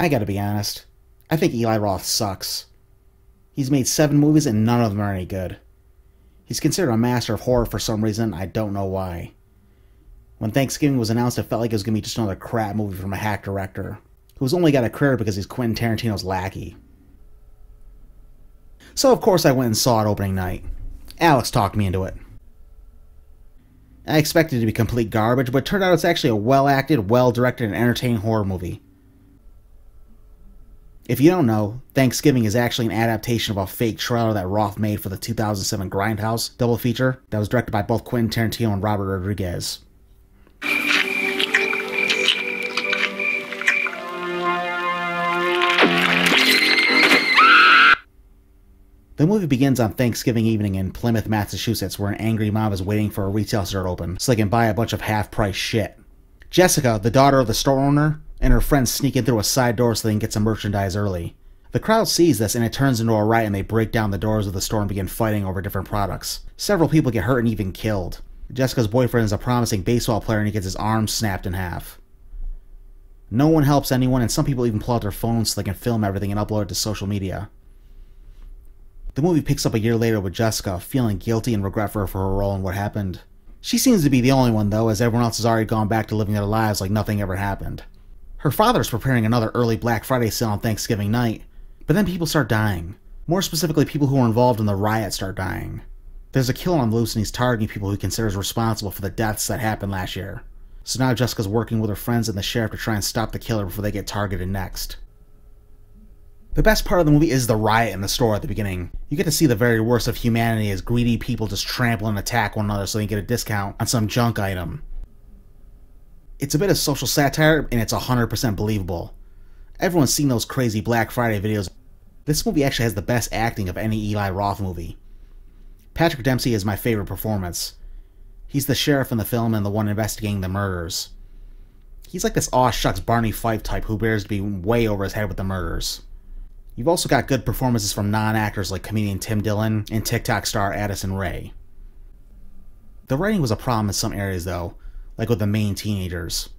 I gotta be honest, I think Eli Roth sucks. He's made 7 movies and none of them are any good. He's considered a master of horror for some reason, I don't know why. When Thanksgiving was announced, it felt like it was going to be just another crap movie from a hack director, who's only got a career because he's Quentin Tarantino's lackey. So of course I went and saw it opening night. Alex talked me into it. I expected it to be complete garbage, but it turned out it's actually a well-acted, well-directed, and entertaining horror movie. If you don't know, Thanksgiving is actually an adaptation of a fake trailer that Roth made for the 2007 Grindhouse double feature that was directed by both Quentin Tarantino and Robert Rodriguez. The movie begins on Thanksgiving evening in Plymouth, Massachusetts, where an angry mom is waiting for a retail store to open so they can buy a bunch of half-price shit. Jessica, the daughter of the store owner, and her friends sneak in through a side door so they can get some merchandise early. The crowd sees this and it turns into a riot and they break down the doors of the store and begin fighting over different products. Several people get hurt and even killed. Jessica's boyfriend is a promising baseball player and he gets his arm snapped in half. No one helps anyone and some people even pull out their phones so they can film everything and upload it to social media. The movie picks up a year later with Jessica feeling guilty and regretful for her role in what happened. She seems to be the only one though, as everyone else has already gone back to living their lives like nothing ever happened. Her father's preparing another early Black Friday sale on Thanksgiving night, but then people start dying. More specifically, people who were involved in the riot start dying. There's a killer on the loose and he's targeting people who he considers responsible for the deaths that happened last year. So now Jessica's working with her friends and the sheriff to try and stop the killer before they get targeted next. The best part of the movie is the riot in the store at the beginning. You get to see the very worst of humanity as greedy people just trample and attack one another so they can get a discount on some junk item. It's a bit of social satire and it's 100% believable. Everyone's seen those crazy Black Friday videos. This movie actually has the best acting of any Eli Roth movie. Patrick Dempsey is my favorite performance. He's the sheriff in the film and the one investigating the murders. He's like this aw shucks Barney Fife type who bears to be way over his head with the murders. You've also got good performances from non-actors like comedian Tim Dillon and TikTok star Addison Rae. The writing was a problem in some areas though, like with the main teenagers.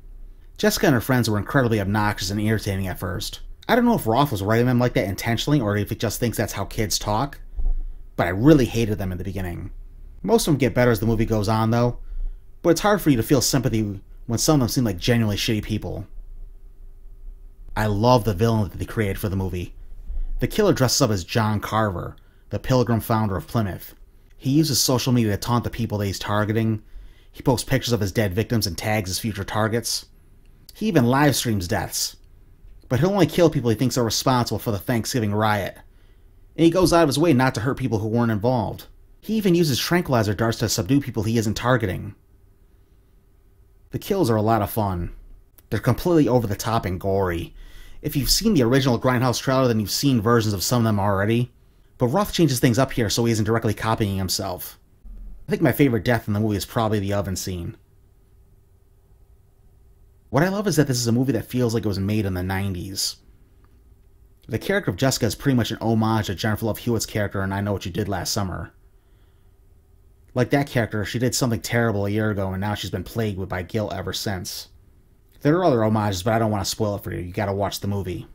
Jessica and her friends were incredibly obnoxious and irritating at first. I don't know if Roth was writing them like that intentionally or if he just thinks that's how kids talk, but I really hated them in the beginning. Most of them get better as the movie goes on though, but it's hard for you to feel sympathy when some of them seem like genuinely shitty people. I love the villain that they created for the movie. The killer dresses up as John Carver, the Pilgrim founder of Plymouth. He uses social media to taunt the people that he's targeting. He posts pictures of his dead victims and tags his future targets. He even live streams deaths. But he'll only kill people he thinks are responsible for the Thanksgiving riot. And he goes out of his way not to hurt people who weren't involved. He even uses tranquilizer darts to subdue people he isn't targeting. The kills are a lot of fun. They're completely over the top and gory. If you've seen the original Grindhouse trailer, then you've seen versions of some of them already. But Roth changes things up here so he isn't directly copying himself. I think my favorite death in the movie is probably the oven scene. What I love is that this is a movie that feels like it was made in the 90s. The character of Jessica is pretty much an homage to Jennifer Love Hewitt's character in I Know What You Did Last Summer. Like that character, she did something terrible a year ago and now she's been plagued by guilt ever since. There are other homages, but I don't want to spoil it for you. You gotta watch the movie.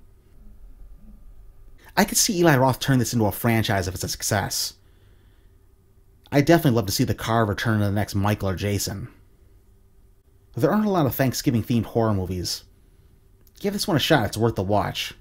I could see Eli Roth turn this into a franchise if it's a success. I'd definitely love to see the Carver turn into the next Michael or Jason. There aren't a lot of Thanksgiving-themed horror movies. Give this one a shot, it's worth the watch.